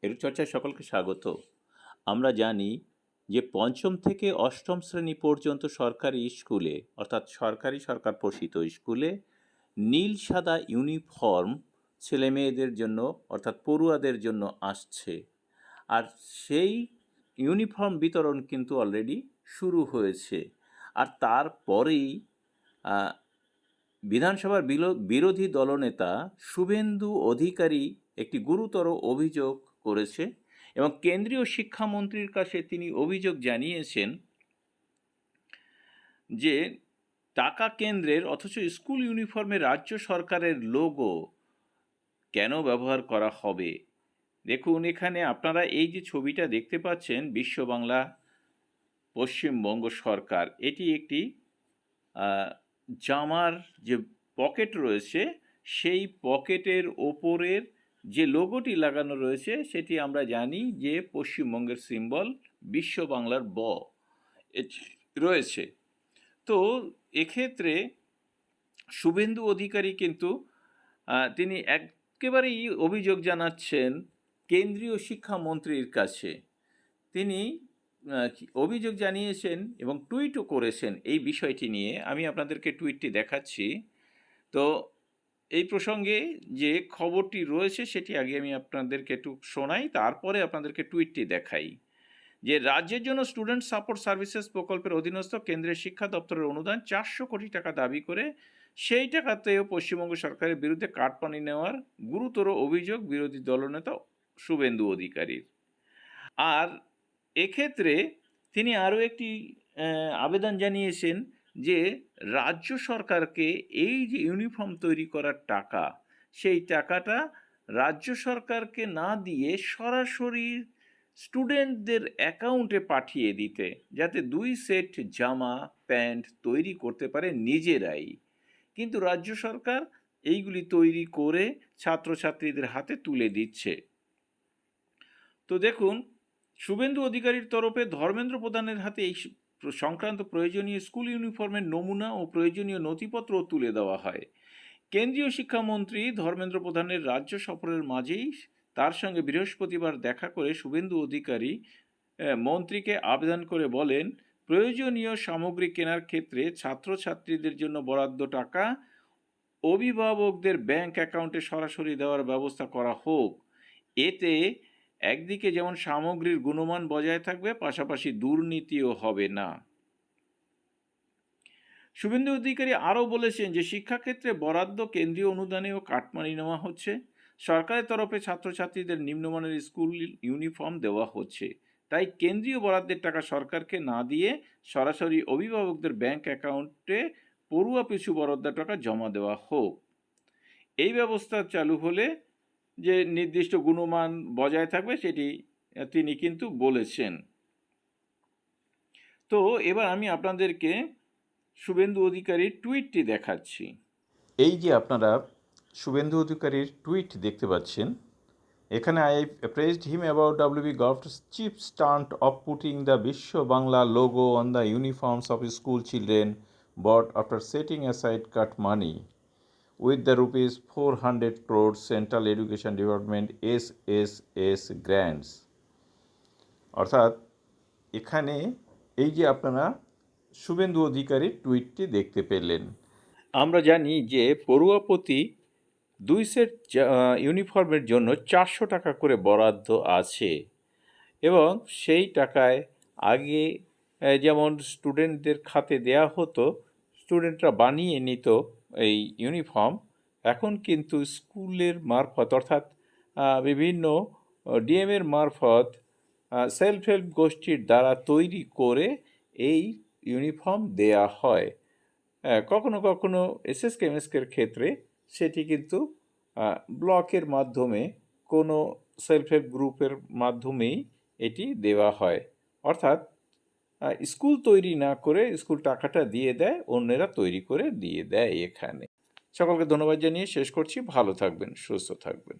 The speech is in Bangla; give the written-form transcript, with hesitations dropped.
এডুচর্চায় সকলকে স্বাগত। আমরা জানি যে পঞ্চম থেকে অষ্টম শ্রেণী পর্যন্ত সরকারি স্কুলে অর্থাৎ সরকার পোষিত স্কুলে নীল সাদা ইউনিফর্ম ছেলেমেয়েদের জন্য অর্থাৎ পড়ুয়াদের জন্য আসছে। আর সেই ইউনিফর্ম বিতরণ কিন্তু অলরেডি শুরু হয়েছে। আর তারপরেই বিধানসভার বিরোধী দলনেতা শুভেন্দু অধিকারী একটি গুরুতর অভিযোগ করেছে এবং কেন্দ্রীয় শিক্ষামন্ত্রীর কাছে তিনি অভিযোগ জানিয়েছেন যে টাকা কেন্দ্রের অথচ স্কুল ইউনিফর্মে রাজ্য সরকারের লোগো কেন ব্যবহার করা হবে। দেখুন, এখানে আপনারা এই যে ছবিটা দেখতে পাচ্ছেন, বিশ্ব বাংলা পশ্চিমবঙ্গ সরকার, এটি একটি জামার যে পকেট রয়েছে সেই পকেটের ওপরের যে লোগোটি লাগানো রয়েছে সেটি আমরা জানি যে পশ্চিমবঙ্গের সিম্বল বিশ্ব বাংলার ব রয়েছে। তো এক্ষেত্রে শুভেন্দু অধিকারী কিন্তু তিনি একেবারেই অভিযোগ জানাচ্ছেন কেন্দ্রীয় শিক্ষামন্ত্রীর কাছে। তিনি অভিযোগ জানিয়েছেন এবং টুইটও করেছেন এই বিষয়টি নিয়ে। আমি আপনাদেরকে টুইটটি দেখাচ্ছি। তো এই প্রসঙ্গে যে খবরটি রয়েছে সেটি আগে আমি আপনাদেরকে একটু শোনাই, তারপরে আপনাদেরকে টুইটটি দেখাই। যে রাজ্যের জন্য স্টুডেন্ট সাপোর্ট সার্ভিসেস প্রকল্পের অধীনস্থ কেন্দ্রের শিক্ষা দপ্তরের অনুদান 400 কোটি টাকা দাবি করে সেই টাকাতেও পশ্চিমবঙ্গ সরকারের বিরুদ্ধে কাটপানি নেওয়ার গুরুতর অভিযোগ বিরোধী দলনেতা শুভেন্দু অধিকারীর। আর এক্ষেত্রে তিনি আরও একটি আবেদন জানিয়েছেন যে রাজ্য সরকারকে এই যে ইউনিফর্ম তৈরি করার টাকা, সেই টাকাটা রাজ্য সরকারকে না দিয়ে সরাসরি স্টুডেন্টদের অ্যাকাউন্টে পাঠিয়ে দিতে, যাতে 2 সেট জামা প্যান্ট তৈরি করতে পারে নিজেরাই। কিন্তু রাজ্য সরকার এইগুলি তৈরি করে ছাত্রছাত্রীদের হাতে তুলে দিচ্ছে। তো দেখুন, শুভেন্দু অধিকারীর তরফে ধর্মেন্দ্র প্রধানের হাতে এই সংক্রান্ত প্রয়োজনীয় স্কুল ইউনিফর্মের নমুনা ও প্রয়োজনীয় নথিপত্রও তুলে দেওয়া হয়। কেন্দ্রীয় শিক্ষামন্ত্রী ধর্মেন্দ্র প্রধানের রাজ্য সফরের মাঝেই তার সঙ্গে বৃহস্পতিবার দেখা করে শুভেন্দু অধিকারী মন্ত্রীকে আবেদন করে বলেন, প্রয়োজনীয় সামগ্রী কেনার ক্ষেত্রে ছাত্রছাত্রীদের জন্য বরাদ্দ টাকা অভিভাবকদের ব্যাংক অ্যাকাউন্টে সরাসরি দেওয়ার ব্যবস্থা করা হোক। এতে একদিকে যেমন সামগ্রীর গুণমান বজায় থাকবে, পাশাপাশি দুর্নীতিও হবে না। শুভেন্দু অধিকারী আরও বলেছেন যে শিক্ষাক্ষেত্রে বরাদ্দ কেন্দ্রীয় অনুদানেও কাটমানি নেওয়া হচ্ছে। সরকারের তরফে ছাত্রছাত্রীদের নিম্নমানের স্কুল ইউনিফর্ম দেওয়া হচ্ছে, তাই কেন্দ্রীয় বরাদ্দের টাকা সরকারকে না দিয়ে সরাসরি অভিভাবকদের ব্যাংক অ্যাকাউন্টে পড়ুয়া পিছু বরাদ্দ টাকা জমা দেওয়া হোক। এই ব্যবস্থা চালু হলে যে নির্দিষ্ট গুণমান বজায় থাকবে সেটি তিনি কিন্তু বলেছেন। তো এবার আমি আপনাদেরকে শুভেন্দু অধিকারীর টুইটটি দেখাচ্ছি। এই যে আপনারা শুভেন্দু অধিকারীর টুইট দেখতে পাচ্ছেন, এখানে I praised him about WB government's cheap stunt of putting the Biswa Bangla logo on the uniforms of school children but after setting aside cut money with the rupees 400 crores Central Education Department SSS grants। অর্থাৎ এখানে এই যে আপনারা শুভেন্দু অধিকারীর টুইটটি দেখতে পেলেন। আমরা জানি যে পড়ুয়া প্রতি 2 সেট ইউনিফর্মের জন্য 400 টাকা করে বরাদ্দ আছে এবং সেই টাকায় আগে যেমন স্টুডেন্টদের খাতে দেয়া হতো, স্টুডেন্টরা বানিয়ে নিত এই ইউনিফর্ম, এখন কিন্তু স্কুলের মারফত অর্থাৎ বিভিন্ন ডিএমের মারফত সেলফ হেল্প গোষ্ঠীর দ্বারা তৈরি করে এই ইউনিফর্ম দেয়া হয়। কখনো কখনো এসএসকেএমএসকের ক্ষেত্রে সেটি কিন্তু ব্লকের মাধ্যমে কোনো সেলফ হেল্প গ্রুপের মাধ্যমেই এটি দেওয়া হয়। অর্থাৎ স্কুল তৈরি না করে স্কুল টাকাটা দিয়ে দেয়, অন্যেরা তৈরি করে দিয়ে দেয়। এখানে সকলকে ধন্যবাদ জানিয়ে শেষ করছি। ভালো থাকবেন, সুস্থ থাকবেন।